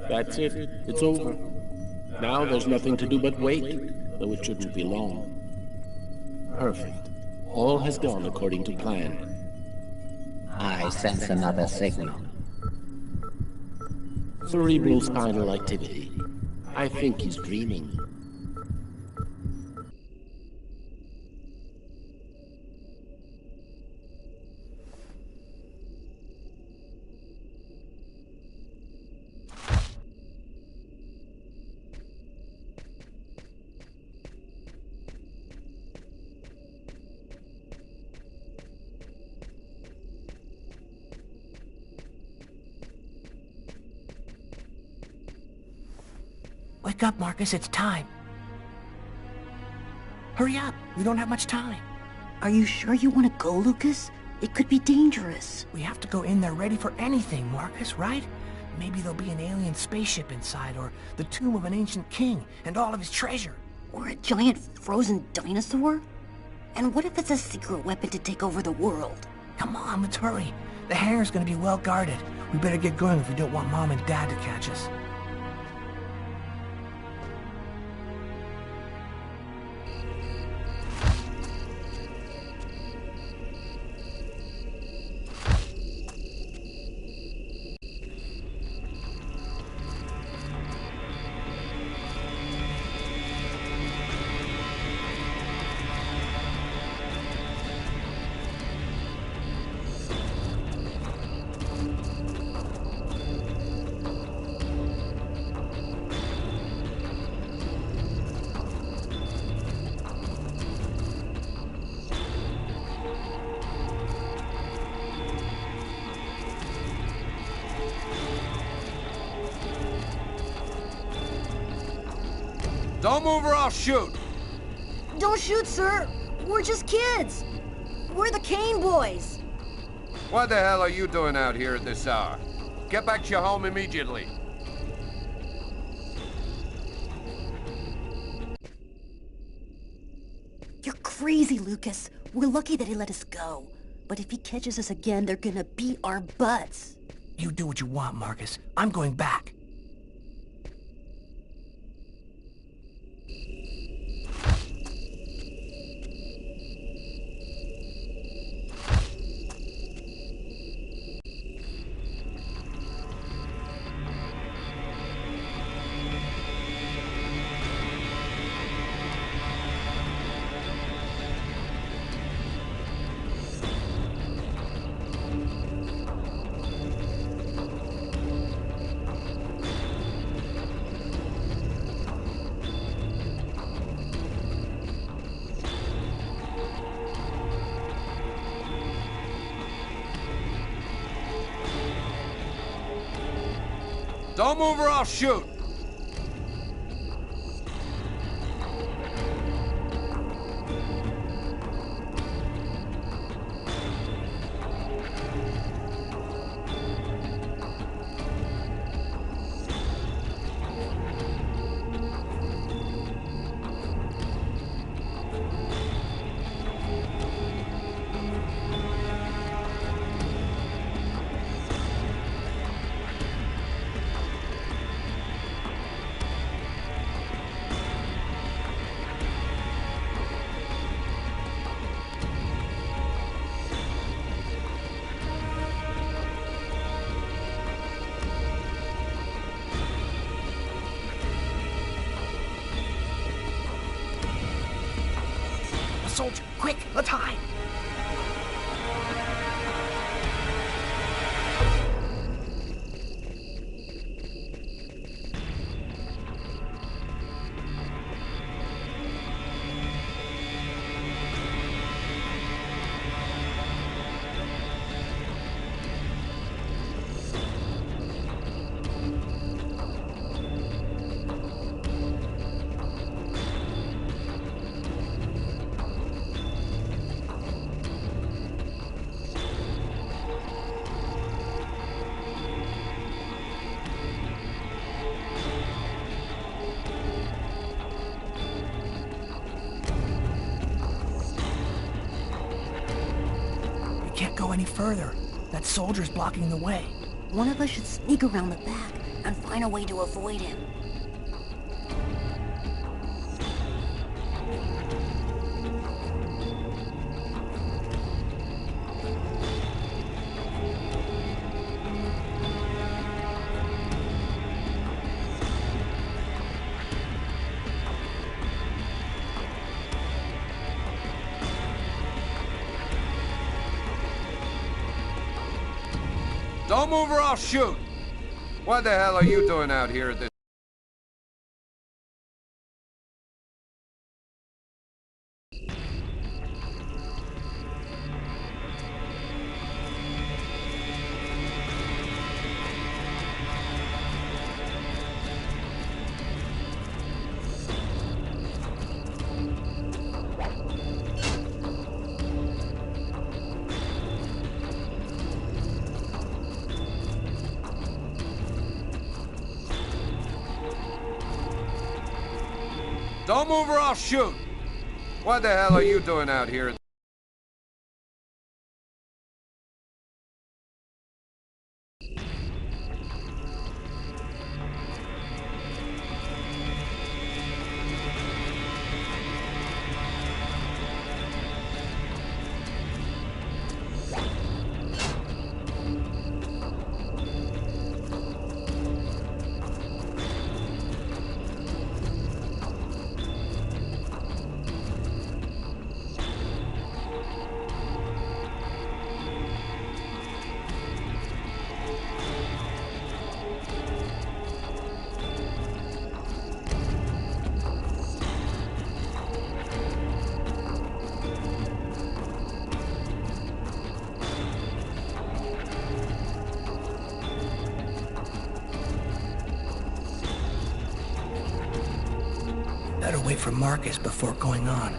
That's it. It's over. Now there's nothing to do but wait, though it shouldn't be long. Perfect. All has gone according to plan. I sense another signal. Cerebral spinal activity. I think he's dreaming. Wake up, Marcus, it's time. Hurry up, we don't have much time. Are you sure you want to go, Lucas? It could be dangerous. We have to go in there ready for anything, Marcus, right? Maybe there'll be an alien spaceship inside, or the tomb of an ancient king, and all of his treasure. Or a giant frozen dinosaur? And what if it's a secret weapon to take over the world? Come on, let's hurry. The hangar's gonna be well guarded. We better get going if we don't want Mom and Dad to catch us. Don't move or I'll shoot! Don't shoot, sir! We're just kids! We're the Kane boys! What the hell are you doing out here at this hour? Get back to your home immediately. You're crazy, Lucas. We're lucky that he let us go. But if he catches us again, they're gonna beat our butts. You do what you want, Marcus. I'm going back. Don't move or I'll shoot! Soldier, quick, let's hide! any further. That soldier's blocking the way. One of us should sneak around the back and find a way to avoid him. Don't move or I'll shoot! What the hell are you doing out here at this... Don't move or I'll shoot! What the hell are you doing out here? Better wait for Marcus before going on.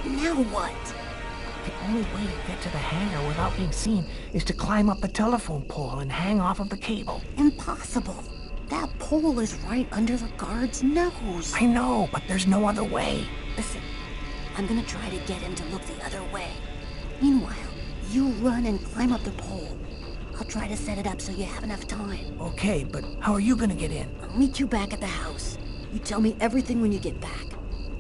Now what? The only way to get to the hangar without being seen is to climb up the telephone pole and hang off of the cable. Impossible. That pole is right under the guard's nose. I know, but there's no other way. Listen, I'm gonna try to get him to look the other way. Meanwhile, you run and climb up the pole. I'll try to set it up so you have enough time. Okay, but how are you gonna get in? I'll meet you back at the house. You tell me everything when you get back.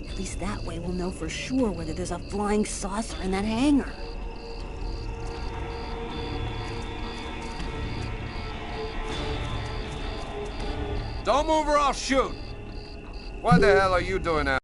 At least that way we'll know for sure whether there's a flying saucer in that hangar. Don't move or I'll shoot! What the hell are you doing out?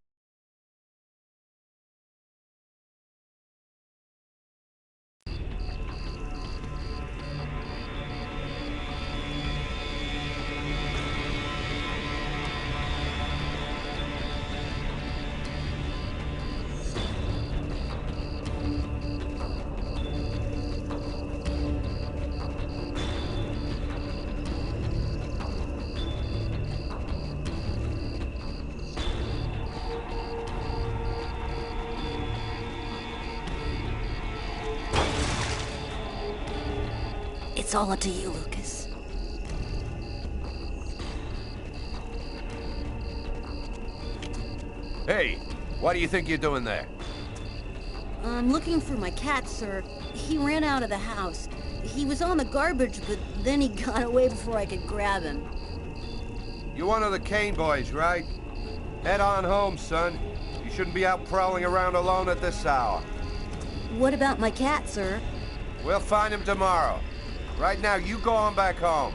It's all up to you, Lucas. Hey, what do you think you're doing there? I'm looking for my cat, sir. He ran out of the house. He was on the garbage, but then he got away before I could grab him. You're one of the Kane boys, right? Head on home, son. You shouldn't be out prowling around alone at this hour. What about my cat, sir? We'll find him tomorrow. Right now, you go on back home.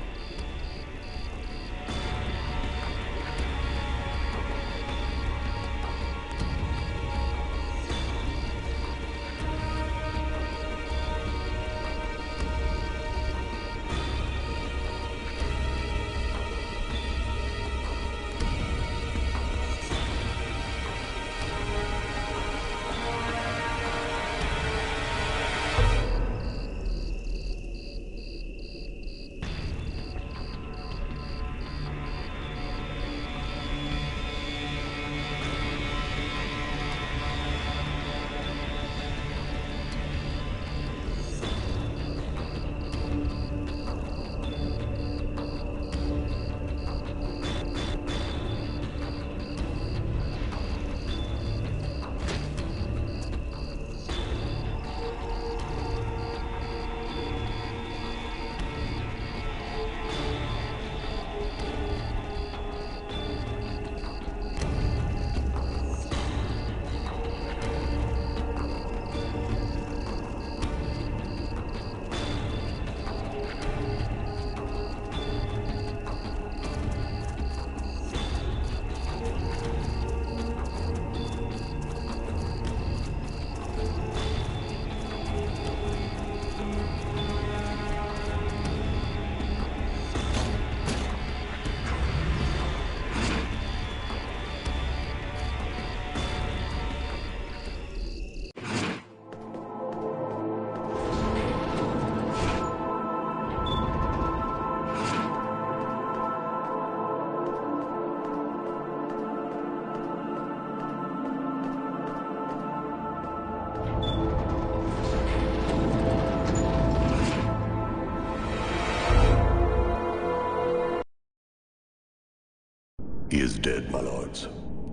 He is dead, my lords.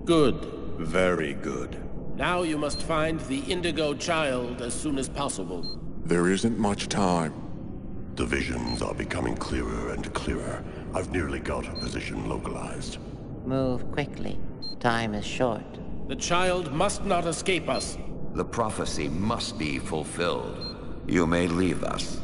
Good. Very good. Now you must find the Indigo Child as soon as possible. There isn't much time. The visions are becoming clearer and clearer. I've nearly got her position localized. Move quickly. Time is short. The child must not escape us. The prophecy must be fulfilled. You may leave us.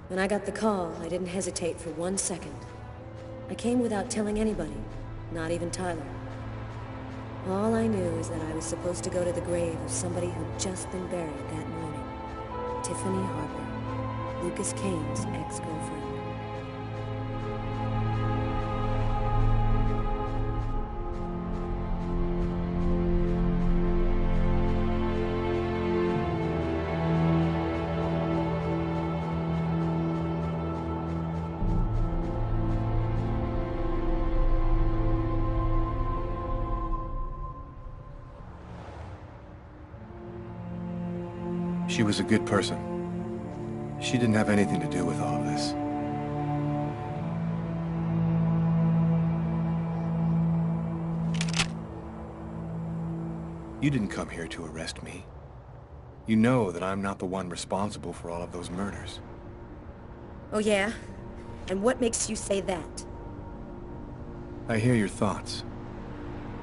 When I got the call, I didn't hesitate for 1 second. I came without telling anybody, not even Tyler. All I knew is that I was supposed to go to the grave of somebody who'd just been buried that morning. Tiffany Harper, Lucas Kane's ex-girlfriend. She was a good person. She didn't have anything to do with all of this. You didn't come here to arrest me. You know that I'm not the one responsible for all of those murders. Oh yeah? And what makes you say that? I hear your thoughts.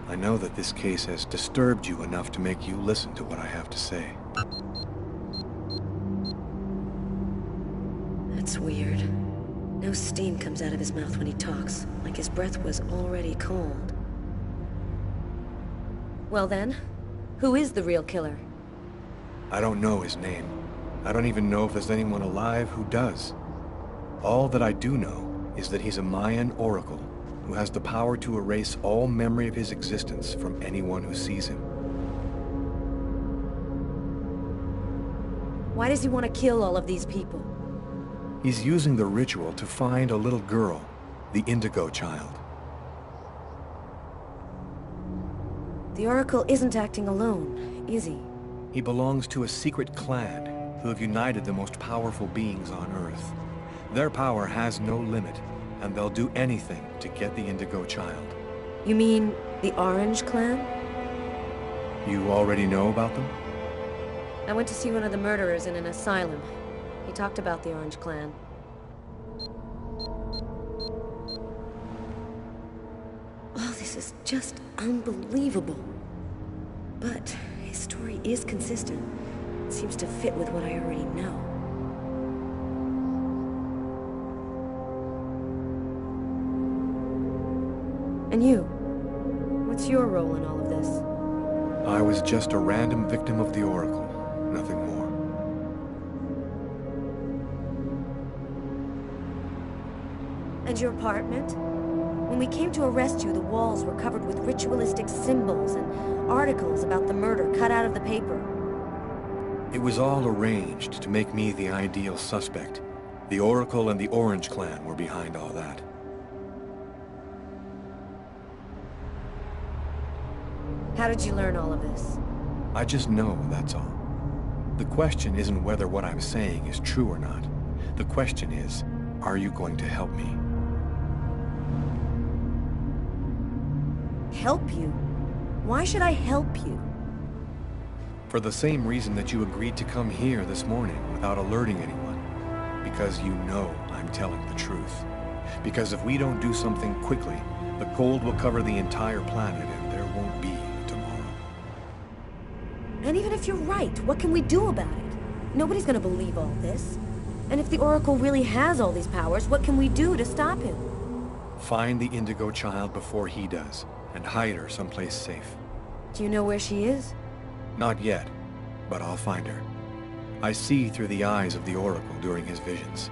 I know that this case has disturbed you enough to make you listen to what I have to say. That's weird. No steam comes out of his mouth when he talks, like his breath was already cold. Well then, who is the real killer? I don't know his name. I don't even know if there's anyone alive who does. All that I do know is that he's a Mayan oracle who has the power to erase all memory of his existence from anyone who sees him. Why does he want to kill all of these people? He's using the ritual to find a little girl, the Indigo Child. The Oracle isn't acting alone, is he? He belongs to a secret clan who have united the most powerful beings on Earth. Their power has no limit, and they'll do anything to get the Indigo Child. You mean the Orange Clan? You already know about them? I went to see one of the murderers in an asylum. He talked about the Orange Clan. Oh, this is just unbelievable. But his story is consistent. It seems to fit with what I already know. And you? What's your role in all of this? I was just a random victim of the Oracle, nothing more. And your apartment? When we came to arrest you, the walls were covered with ritualistic symbols and articles about the murder cut out of the paper. It was all arranged to make me the ideal suspect. The Oracle and the Orange Clan were behind all that. How did you learn all of this? I just know, that's all. The question isn't whether what I'm saying is true or not. The question is, are you going to help me? Help you? Why should I help you? For the same reason that you agreed to come here this morning without alerting anyone. Because you know I'm telling the truth. Because if we don't do something quickly, the cold will cover the entire planet and there won't be a tomorrow. And even if you're right, what can we do about it? Nobody's gonna believe all this. And if the Oracle really has all these powers, what can we do to stop him? Find the Indigo Child before he does, and hide her someplace safe. Do you know where she is? Not yet, but I'll find her. I see through the eyes of the Oracle during his visions.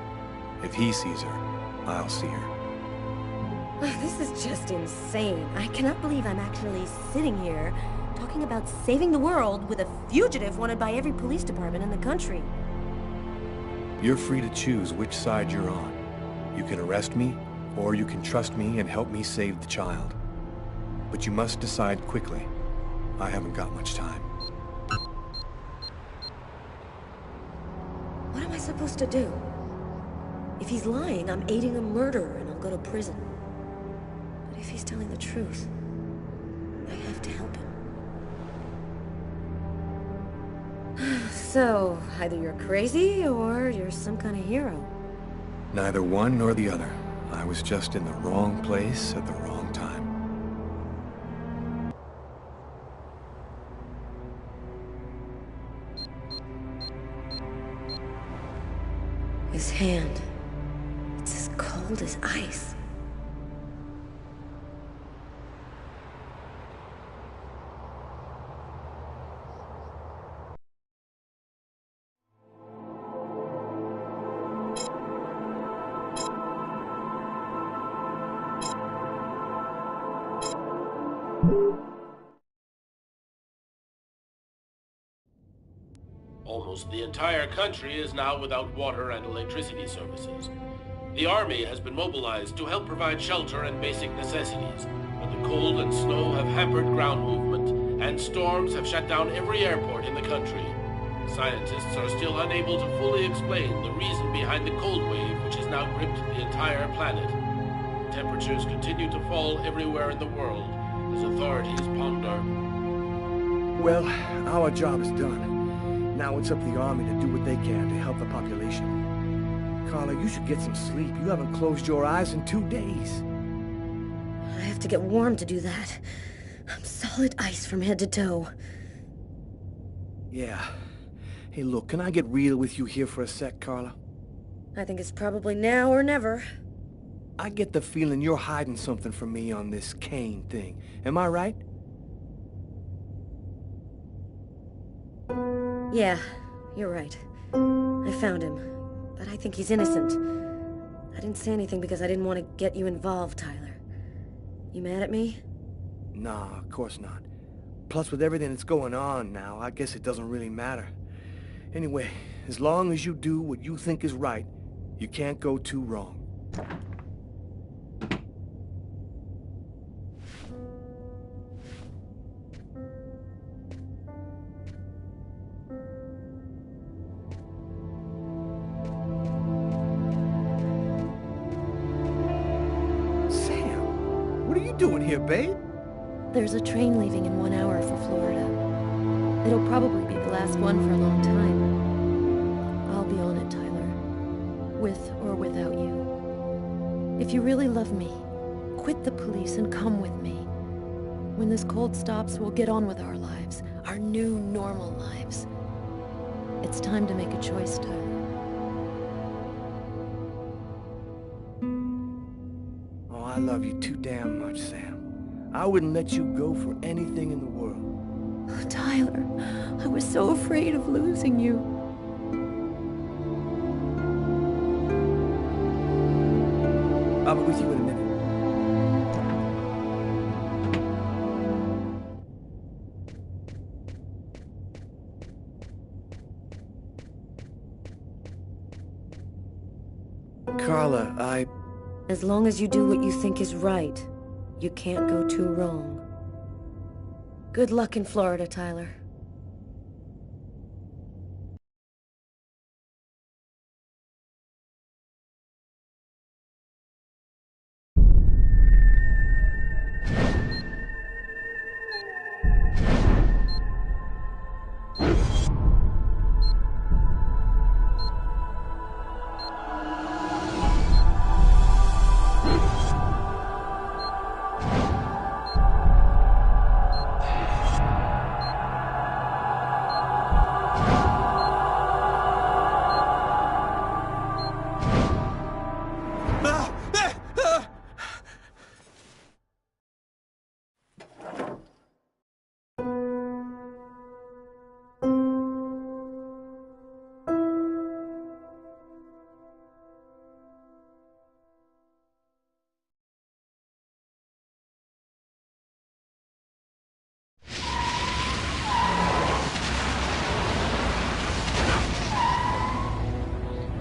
If he sees her, I'll see her. This is just insane. I cannot believe I'm actually sitting here talking about saving the world with a fugitive wanted by every police department in the country. You're free to choose which side you're on. You can arrest me, or you can trust me and help me save the child. But you must decide quickly. I haven't got much time. What am I supposed to do? If he's lying, I'm aiding a murderer and I'll go to prison. But if he's telling the truth, I have to help him. So, either you're crazy or you're some kind of hero. Neither one nor the other. I was just in the wrong place at the wrong time. His hand. It's as cold as ice. Almost the entire country is now without water and electricity services. The army has been mobilized to help provide shelter and basic necessities, but the cold and snow have hampered ground movement, and storms have shut down every airport in the country. Scientists are still unable to fully explain the reason behind the cold wave which has now gripped the entire planet. Temperatures continue to fall everywhere in the world as authorities ponder. Well, our job is done. Now it's up to the army to do what they can to help the population. Carla, you should get some sleep. You haven't closed your eyes in 2 days. I have to get warm to do that. I'm solid ice from head to toe. Yeah. Hey, look, can I get real with you here for a sec, Carla? I think it's probably now or never. I get the feeling you're hiding something from me on this Kane thing. Am I right? Yeah, you're right. I found him, but I think he's innocent. I didn't say anything because I didn't want to get you involved, Tyler. You mad at me? Nah, of course not. Plus, with everything that's going on now, I guess it doesn't really matter. Anyway, as long as you do what you think is right, you can't go too wrong. Doing here, babe? There's a train leaving in 1 hour for Florida. It'll probably be the last one for a long time. I'll be on it, Tyler. With or without you. If you really love me, quit the police and come with me. When this cold stops, we'll get on with our lives. Our new, normal lives. It's time to make a choice, Tyler. I love you too damn much, Sam. I wouldn't let you go for anything in the world. Oh, Tyler, I was so afraid of losing you. I'll be with you in a minute. Carla, As long as you do what you think is right, you can't go too wrong. Good luck in Florida, Tyler.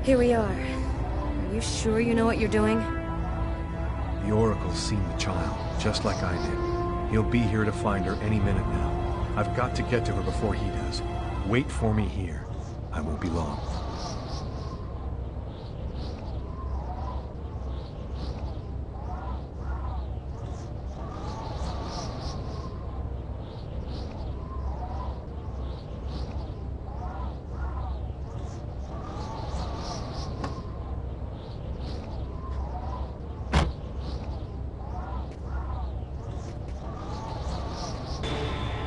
Here we are. Are you sure you know what you're doing? The Oracle's seen the child, just like I did. He'll be here to find her any minute now. I've got to get to her before he does. Wait for me here. I won't be long.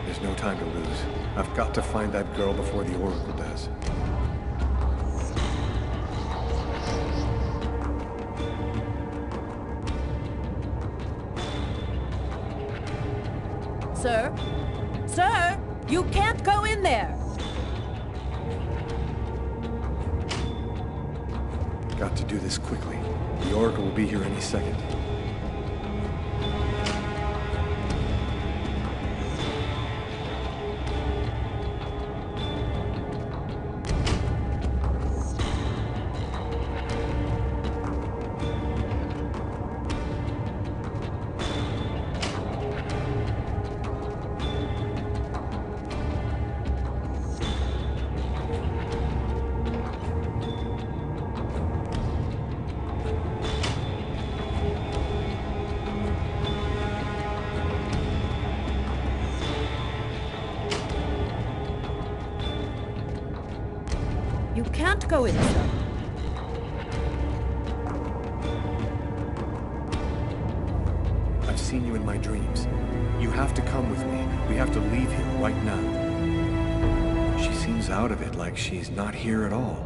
There's no time to lose. I've got to find that girl before the Oracle does. Sir? Sir! You can't go in there! Got to do this quickly. The Oracle will be here any second. You can't go in, sir. I've seen you in my dreams. You have to come with me. We have to leave here right now. She seems out of it, like she's not here at all.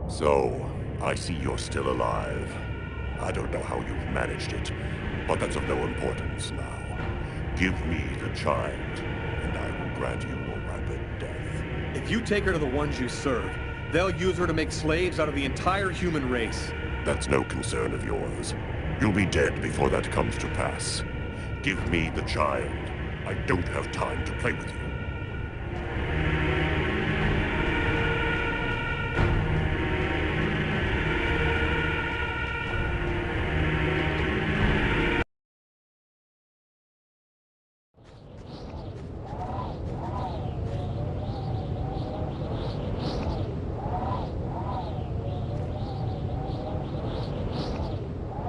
So, I see you're still alive. I don't know how you've managed it, but that's of no importance now. Give me the child, and I will grant you a rapid death. If you take her to the ones you serve, they'll use her to make slaves out of the entire human race. That's no concern of yours. You'll be dead before that comes to pass. Give me the child. I don't have time to play with you.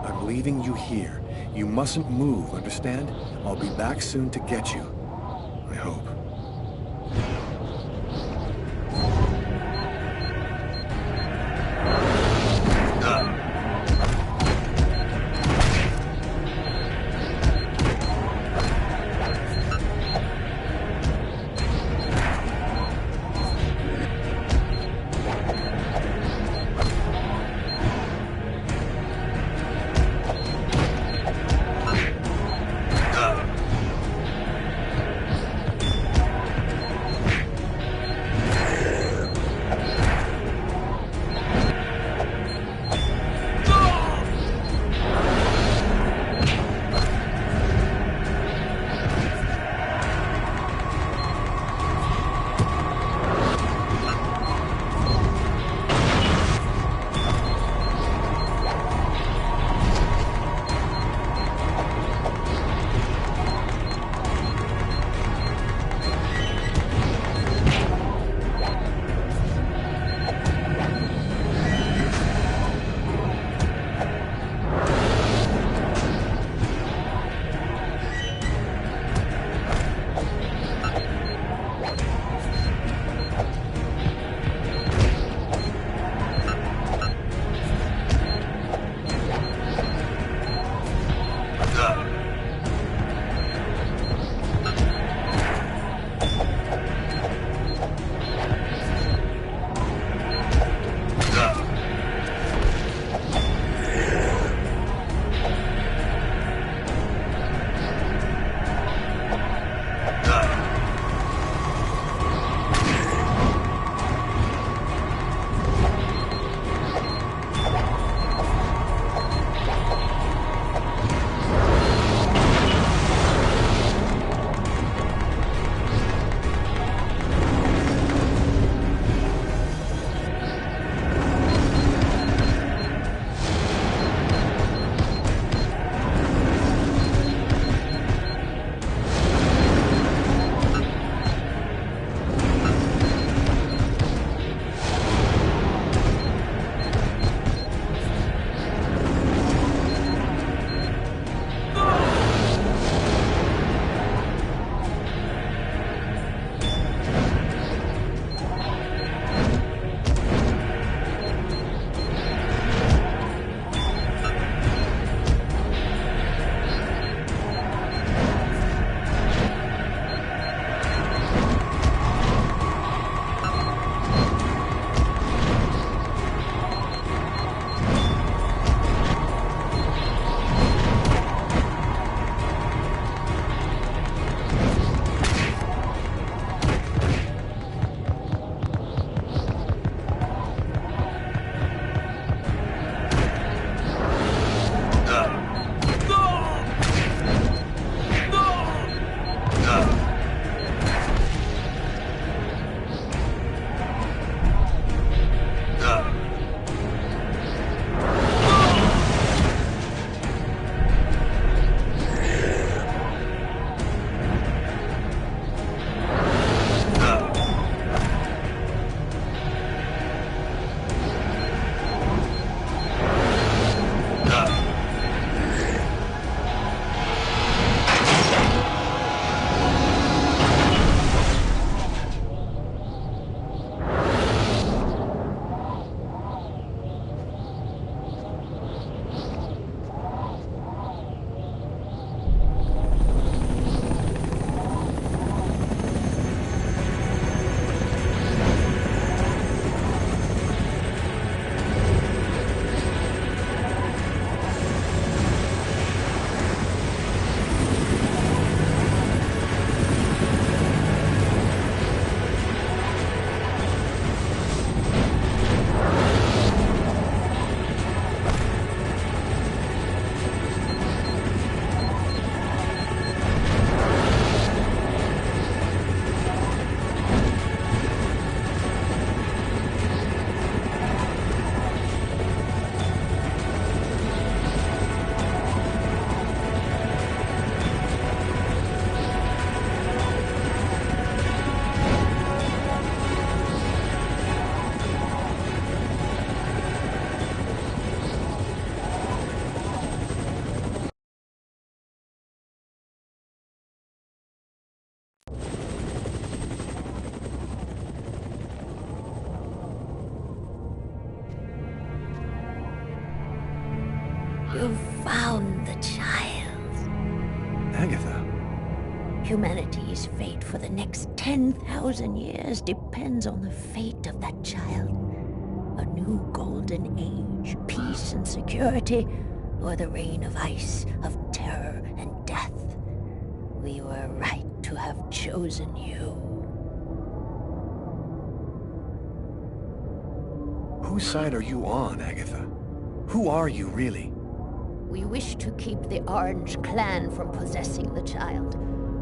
I'm leaving you here. You mustn't move, understand? I'll be back soon to get you. I hope. You found the child. Agatha. Humanity's fate for the next 10,000 years depends on the fate of that child. A new golden age, peace and security, or the reign of ice, of terror and death. We were right to have chosen you. Whose side are you on, Agatha? Who are you, really? We wish to keep the Orange Clan from possessing the child.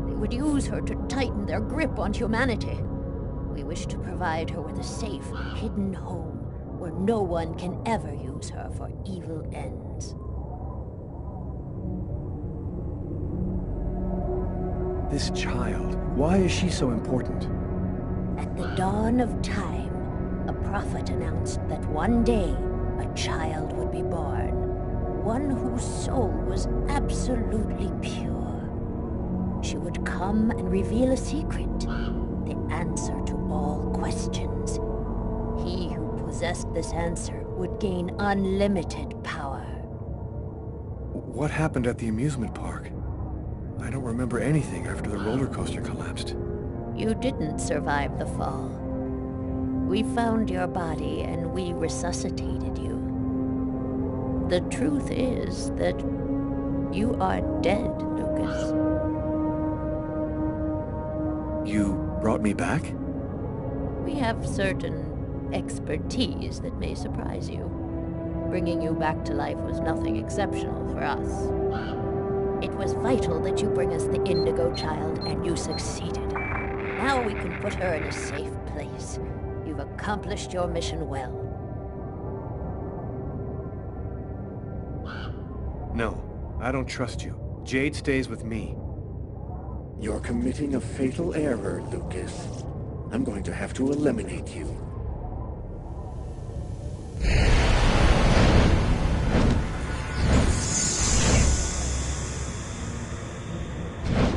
They would use her to tighten their grip on humanity. We wish to provide her with a safe, hidden home where no one can ever use her for evil ends. This child, why is she so important? At the dawn of time, a prophet announced that one day a child would be born. One whose soul was absolutely pure. She would come and reveal a secret, the answer to all questions. He who possessed this answer would gain unlimited power. What happened at the amusement park? I don't remember anything after the roller coaster collapsed. You didn't survive the fall. We found your body and we resuscitated you. The truth is that you are dead, Lucas. You brought me back? We have certain expertise that may surprise you. Bringing you back to life was nothing exceptional for us. It was vital that you bring us the Indigo Child, and you succeeded. Now we can put her in a safe place. You've accomplished your mission well. No, I don't trust you. Jade stays with me. You're committing a fatal error, Lucas. I'm going to have to eliminate you.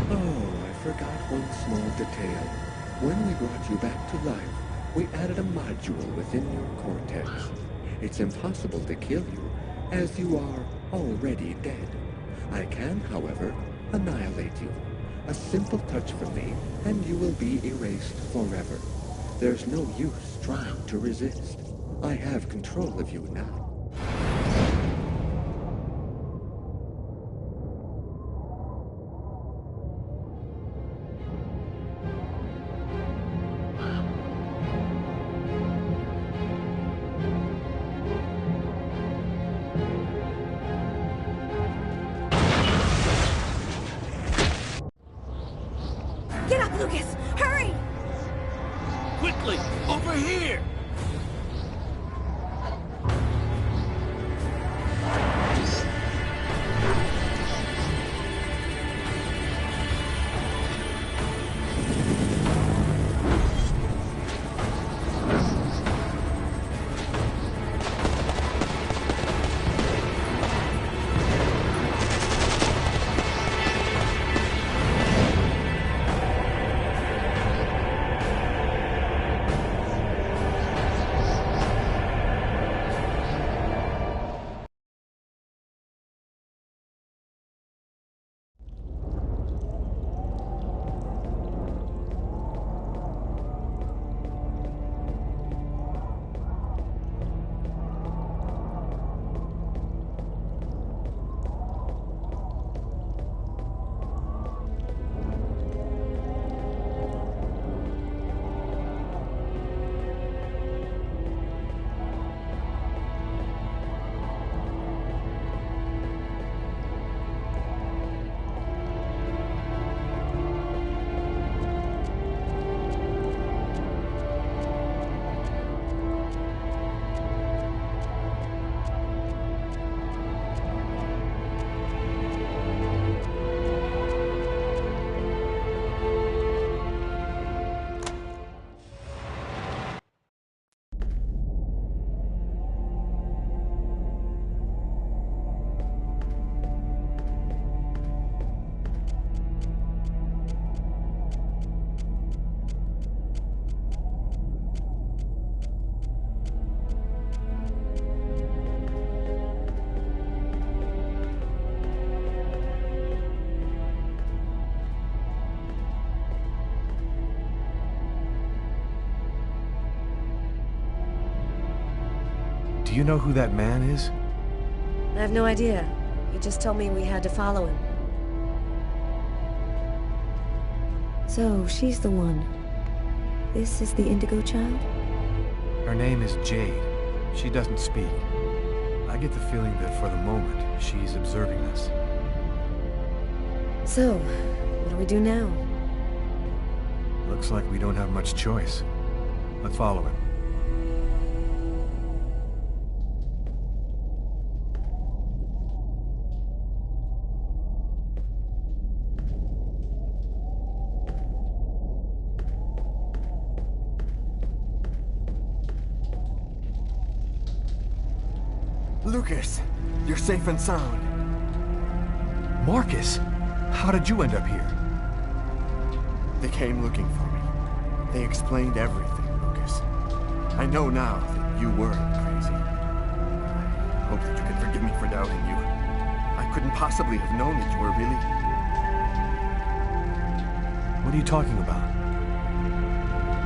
Oh, I forgot one small detail. When we brought you back to life, we added a module within your cortex. It's impossible to kill you, as you are already dead. I can, however, annihilate you. A simple touch from me, and you will be erased forever. There's no use trying to resist. I have control of you now. Get up, Lucas! Hurry! Quickly! Over here! Do you know who that man is? I have no idea. He just told me we had to follow him. So, she's the one. This is the Indigo Child? Her name is Jade. She doesn't speak. I get the feeling that for the moment, she's observing us. So, what do we do now? Looks like we don't have much choice. Let's follow him. Lucas, you're safe and sound. Marcus, how did you end up here? They came looking for me. They explained everything, Lucas. I know now that you weren't crazy. I hope that you can forgive me for doubting you. I couldn't possibly have known that you were really... What are you talking about?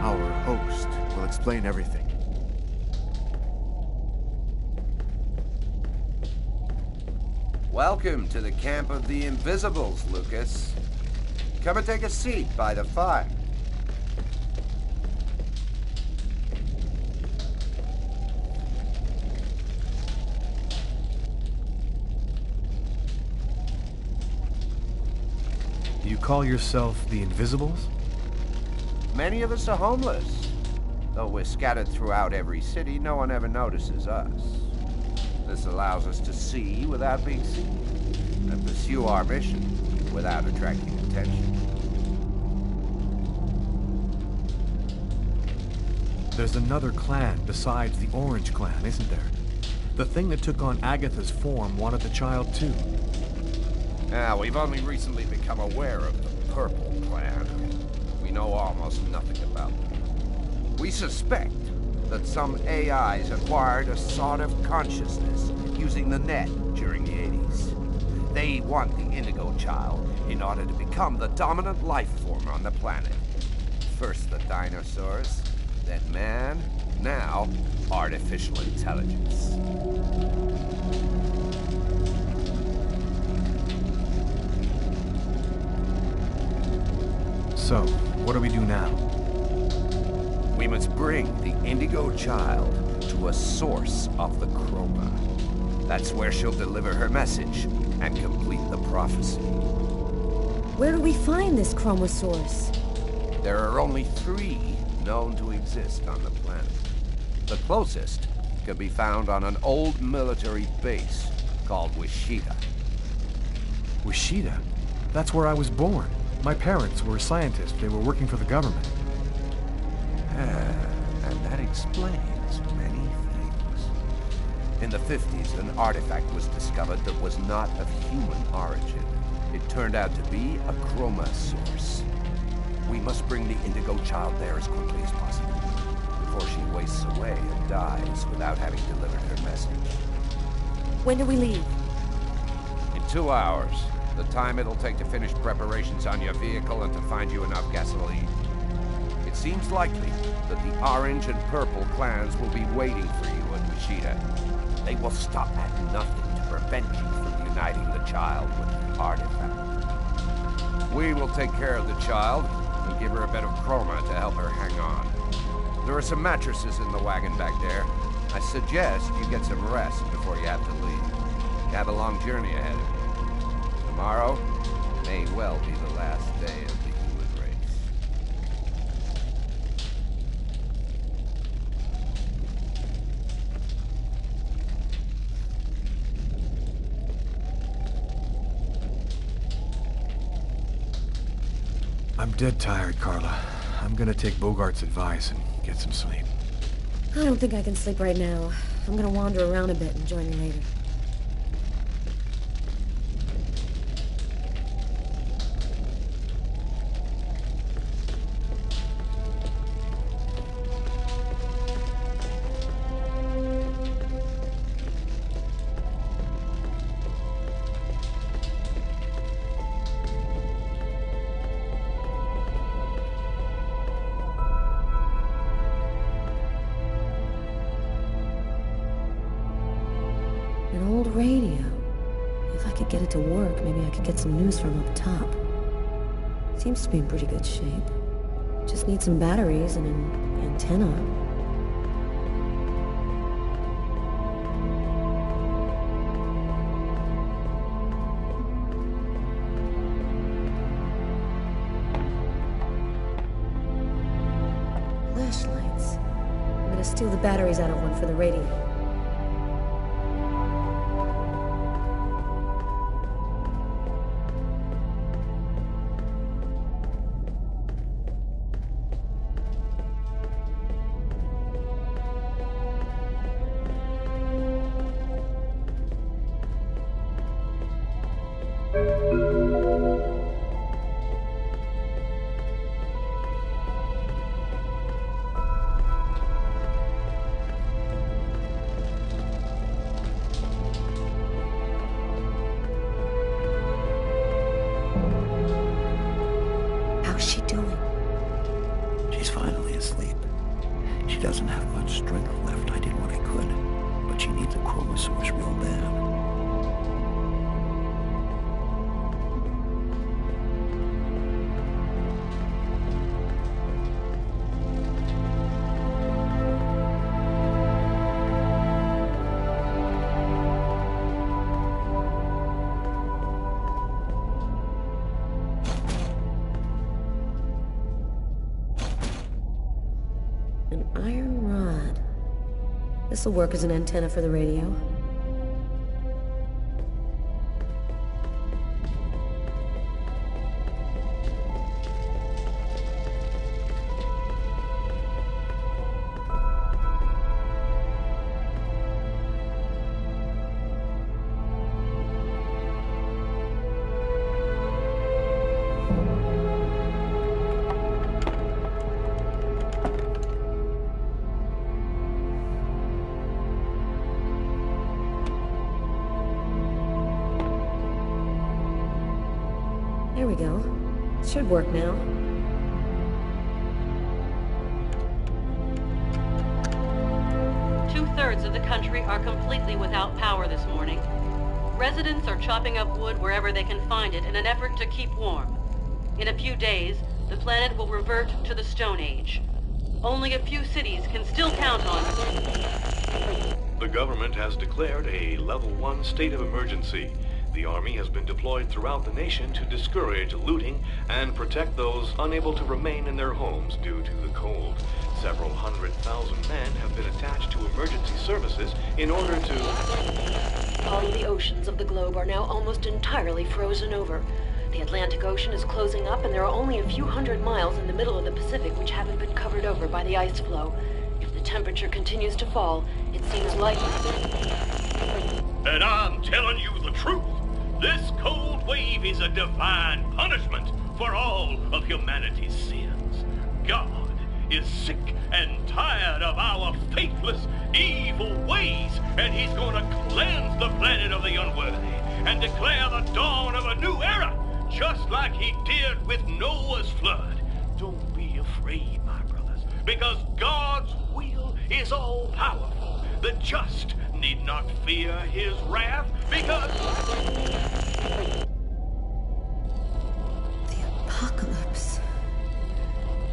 Our host will explain everything. Welcome to the camp of the Invisibles, Lucas. Come and take a seat by the fire. You call yourself the Invisibles? Many of us are homeless. Though we're scattered throughout every city, no one ever notices us. This allows us to see without being seen, and pursue our mission without attracting attention. There's another clan besides the Orange Clan, isn't there? The thing that took on Agatha's form wanted the child too. Now, we've only recently become aware of the Purple Clan. We know almost nothing about them. We suspect that some AIs acquired a sort of consciousness using the net during the 80s. They want the Indigo Child in order to become the dominant life form on the planet. First the dinosaurs, then man, now artificial intelligence. So, what do we do now? We must bring the Indigo Child to a source of the chroma. That's where she'll deliver her message and complete the prophecy. Where do we find this chroma source? There are only 3 known to exist on the planet. The closest can be found on an old military base called Wichita. Wichita? That's where I was born. My parents were scientists. They were working for the government. And that explains many things. In the 50s, an artifact was discovered that was not of human origin. It turned out to be a chroma source. We must bring the Indigo Child there as quickly as possible, before she wastes away and dies without having delivered her message. When do we leave? In 2 hours. The time it'll take to finish preparations on your vehicle and to find you enough gasoline. It seems likely that the Orange and Purple clans will be waiting for you at Wichita. They will stop at nothing to prevent you from uniting the child with the artifact. We will take care of the child and give her a bit of chroma to help her hang on. There are some mattresses in the wagon back there. I suggest you get some rest before you have to leave. You have a long journey ahead of you. Tomorrow may well be the last day of the human race. I'm dead tired, Carla. I'm gonna take Bogart's advice and get some sleep. I don't think I can sleep right now. I'm gonna wander around a bit and join you later. An old radio. If I could get it to work, maybe I could get some news from up top. Seems to be in pretty good shape. Just need some batteries and an antenna. Flashlights. I'm gonna steal the batteries out of one for the radio. How's she doing? She's finally asleep. She doesn't have much strength left. I did what I could, but she needs a chroma source real bad. An iron rod. This'll work as an antenna for the radio. There we go. Should work now. Two-thirds of the country are completely without power this morning. Residents are chopping up wood wherever they can find it in an effort to keep warm. In a few days, the planet will revert to the Stone Age. Only a few cities can still count on it. The government has declared a Level 1 state of emergency. The Army has been deployed throughout the nation to discourage looting and protect those unable to remain in their homes due to the cold. Several 100,000 men have been attached to emergency services in order to... All of the oceans of the globe are now almost entirely frozen over. The Atlantic Ocean is closing up, and there are only a few hundred miles in the middle of the Pacific which haven't been covered over by the ice flow. If the temperature continues to fall, it seems likely... And I'm telling you the truth. This cold wave is a divine punishment for all of humanity's sins. God is sick and tired of our faithless, evil ways, and he's going to cleanse the planet of the unworthy and declare the dawn of a new era, just like he did with Noah's flood. Don't be afraid, my brothers, because God's will is all-powerful. The just need not fear his wrath, because... The apocalypse.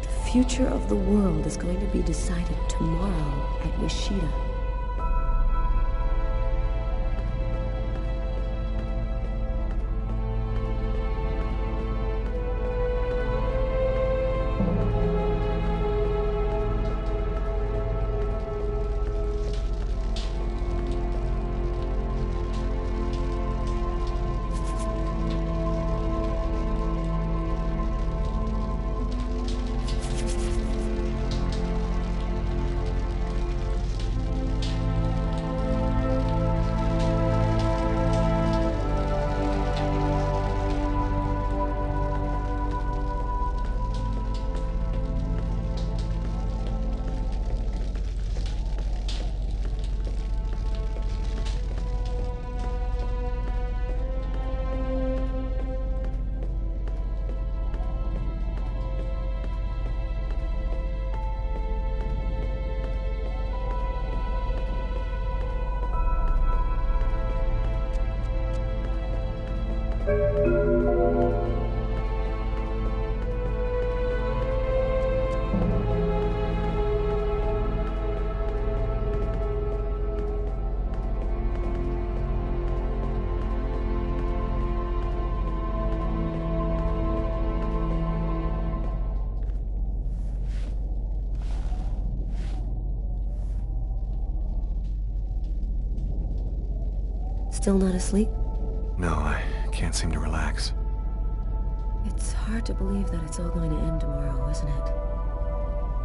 The future of the world is going to be decided tomorrow at Yoshida. Still not asleep? No, I can't seem to relax. It's hard to believe that it's all going to end tomorrow, isn't it?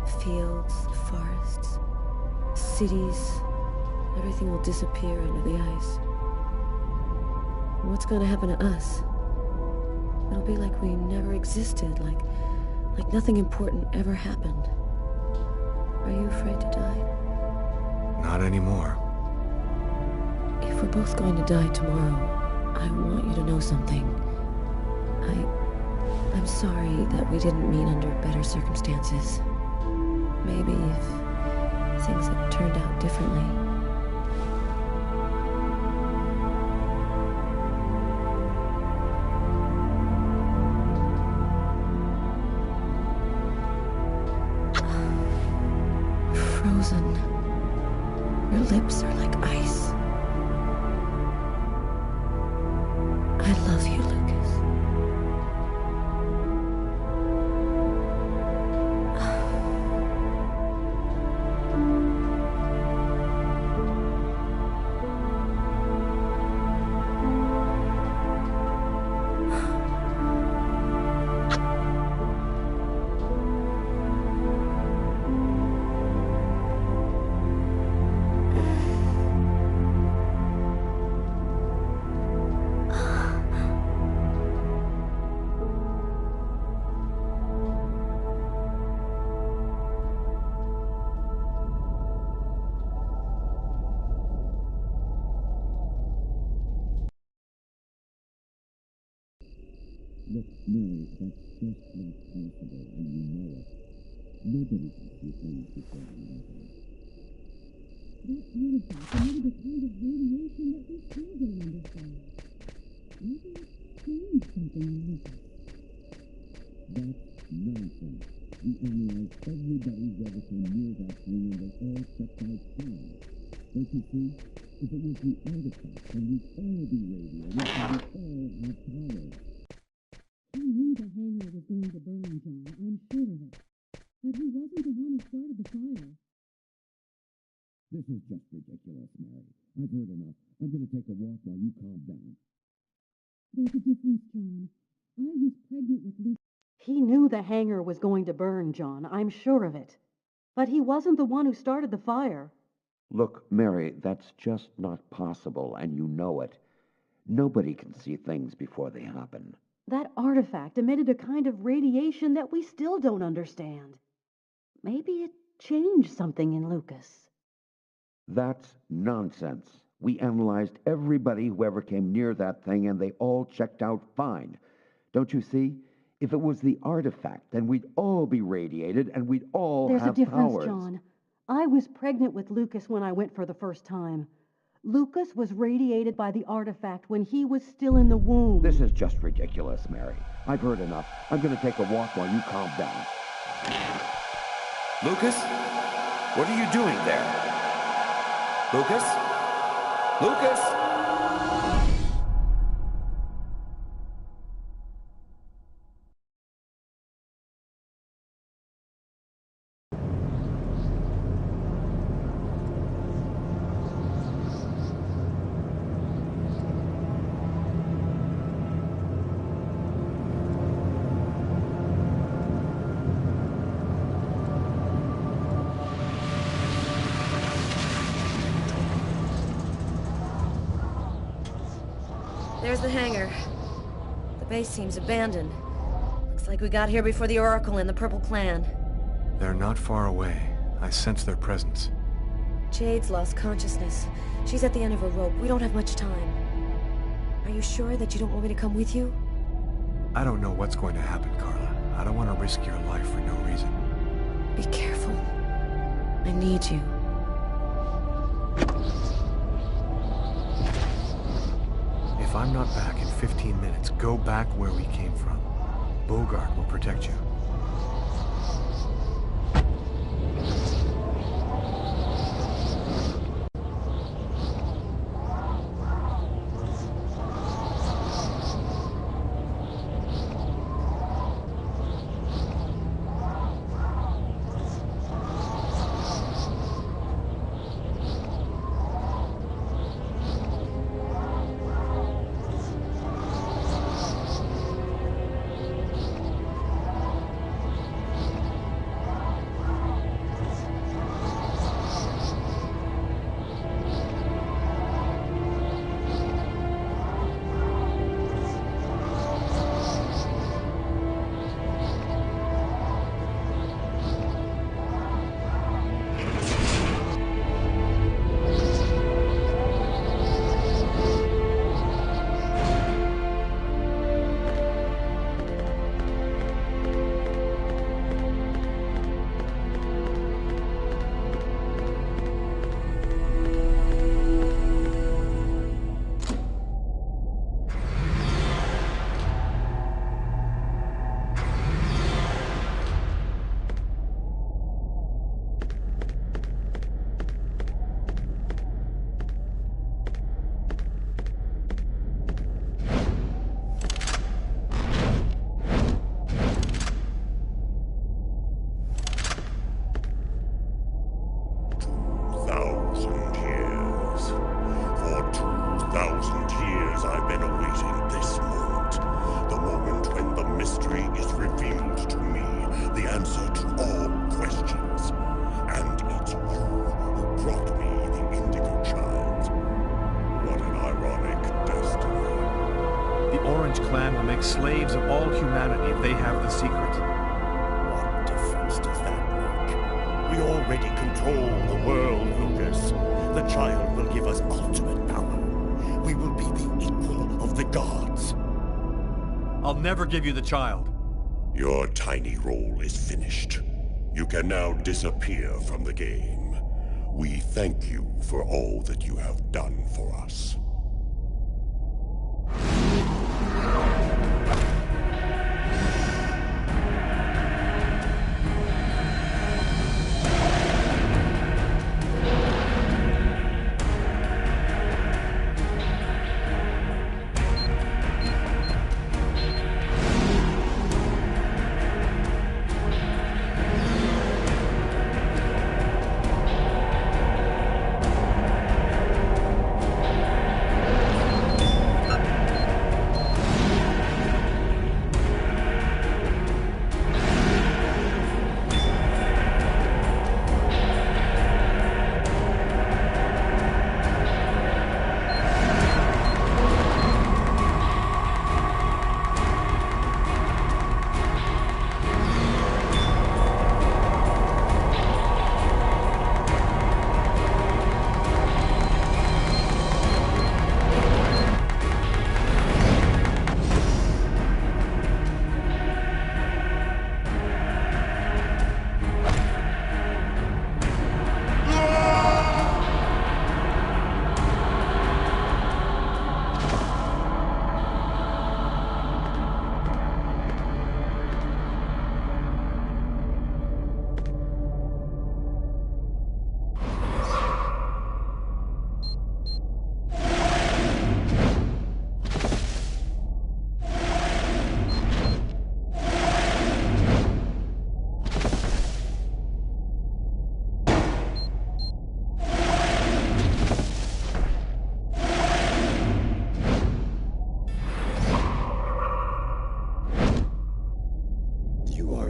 The fields, the forests, cities, everything will disappear under the ice. What's going to happen to us? It'll be like we never existed, like nothing important ever happened. Are you afraid to die? Not anymore. If we're both going to die tomorrow, I want you to know something. I'm sorry that we didn't meet under better circumstances. Maybe if things had turned out differently. Frozen. Your lips are like ice. I love you, Lucas. Look, Mary, that's just not possible, and you know it. Nobody can see things before they happen. That artifact emitted a kind of radiation that we still don't understand. Maybe it changed something in Lucas. That's nonsense. We analyzed everybody who ever came near that thing, and they all checked out fine. Don't you see? If it was the artifact, then we'd all be radiated, and we'd all have powers. He knew the hangar was going to burn, John. I'm sure of it. But he wasn't the one who started the fire. This is just ridiculous, Mary. I've heard enough. I'm going to take a walk while you calm down. There's a difference, John. I was pregnant with Luke. He knew the hangar was going to burn, John. I'm sure of it. But he wasn't the one who started the fire. Look, Mary, that's just not possible, and you know it. Nobody can see things before they happen. That artifact emitted a kind of radiation that we still don't understand. Maybe it changed something in Lucas. That's nonsense. We analyzed everybody who ever came near that thing, and they all checked out fine. Don't you see? If it was the artifact, then we'd all be radiated, and we'd all have powers. There's a difference, John. I was pregnant with Lucas when I went for the first time. Lucas was radiated by the artifact when he was still in the womb. This is just ridiculous, Mary. I've heard enough. I'm going to take a walk while you calm down. Lucas? What are you doing there? Lucas? Lucas? There's the hangar. The base seems abandoned. Looks like we got here before the Oracle and the Purple Clan. They're not far away. I sense their presence. Jade's lost consciousness. She's at the end of her rope. We don't have much time. Are you sure that you don't want me to come with you? I don't know what's going to happen, Carla. I don't want to risk your life for no reason. Be careful. I need you. If I'm not back in 15 minutes, go back where we came from. Bogart will protect you. Orange Clan will make slaves of all humanity if they have the secret. What difference does that make? We already control the world, Lucas. The child will give us ultimate power. We will be the equal of the gods. I'll never give you the child. Your tiny role is finished. You can now disappear from the game. We thank you for all that you have done for us.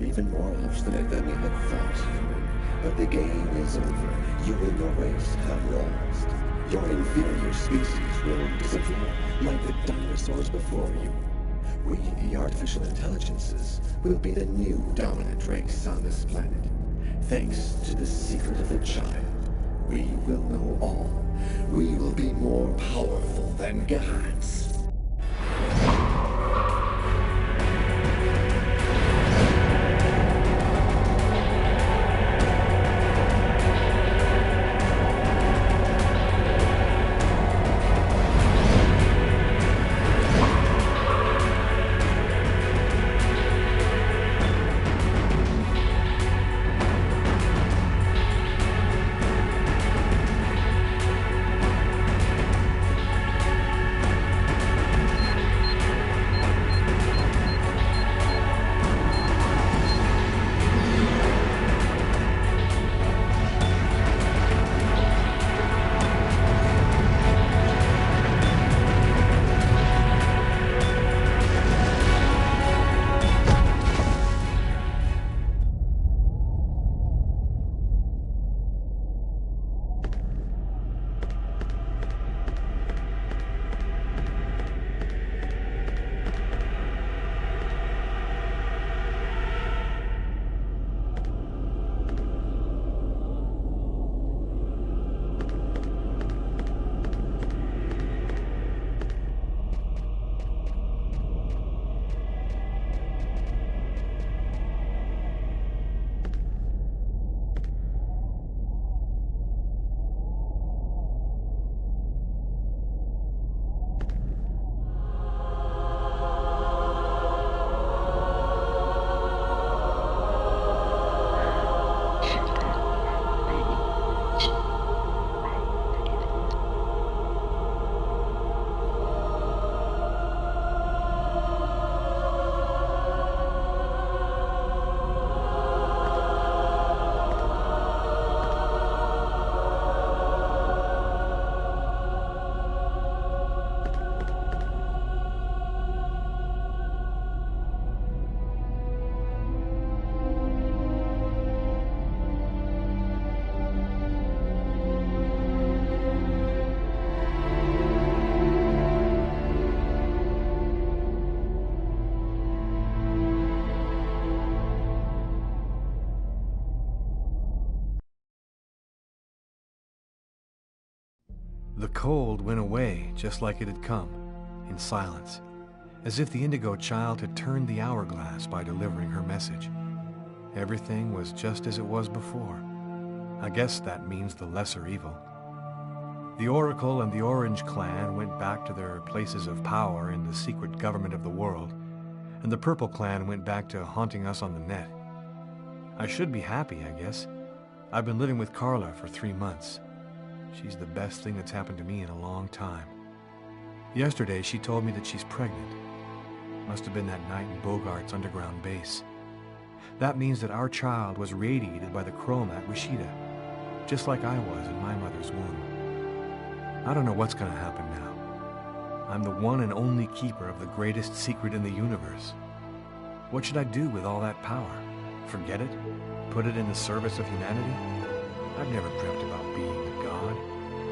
Even more obstinate than we had thought, human. But the game is over. You and your race have lost. Your inferior species will disappear like the dinosaurs before you. We, the artificial intelligences, will be the new dominant race on this planet. Thanks to the secret of the child, we will know all. We will be more powerful than gods. cold went away just like it had come, in silence, as if the indigo child had turned the hourglass by delivering her message. Everything was just as it was before. I guess that means the lesser evil. The Oracle and the Orange Clan went back to their places of power in the secret government of the world, and the Purple Clan went back to haunting us on the net. I should be happy, I guess. I've been living with Carla for 3 months. She's the best thing that's happened to me in a long time. Yesterday, she told me that she's pregnant. Must have been that night in Bogart's underground base. That means that our child was radiated by the chrome at Rashida, just like I was in my mother's womb. I don't know what's going to happen now. I'm the one and only keeper of the greatest secret in the universe. What should I do with all that power? Forget it? Put it in the service of humanity? I've never dreamt about being a god.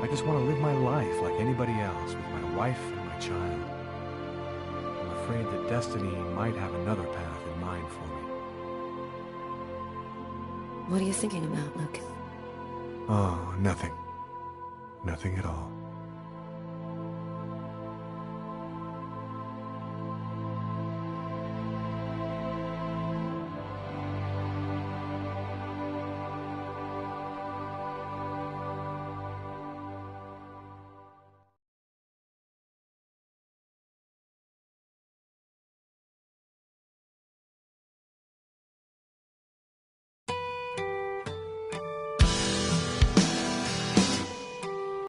I just want to live my life like anybody else with my wife and my child. I'm afraid that destiny might have another path in mind for me. What are you thinking about, Lucas? Oh, nothing. Nothing at all.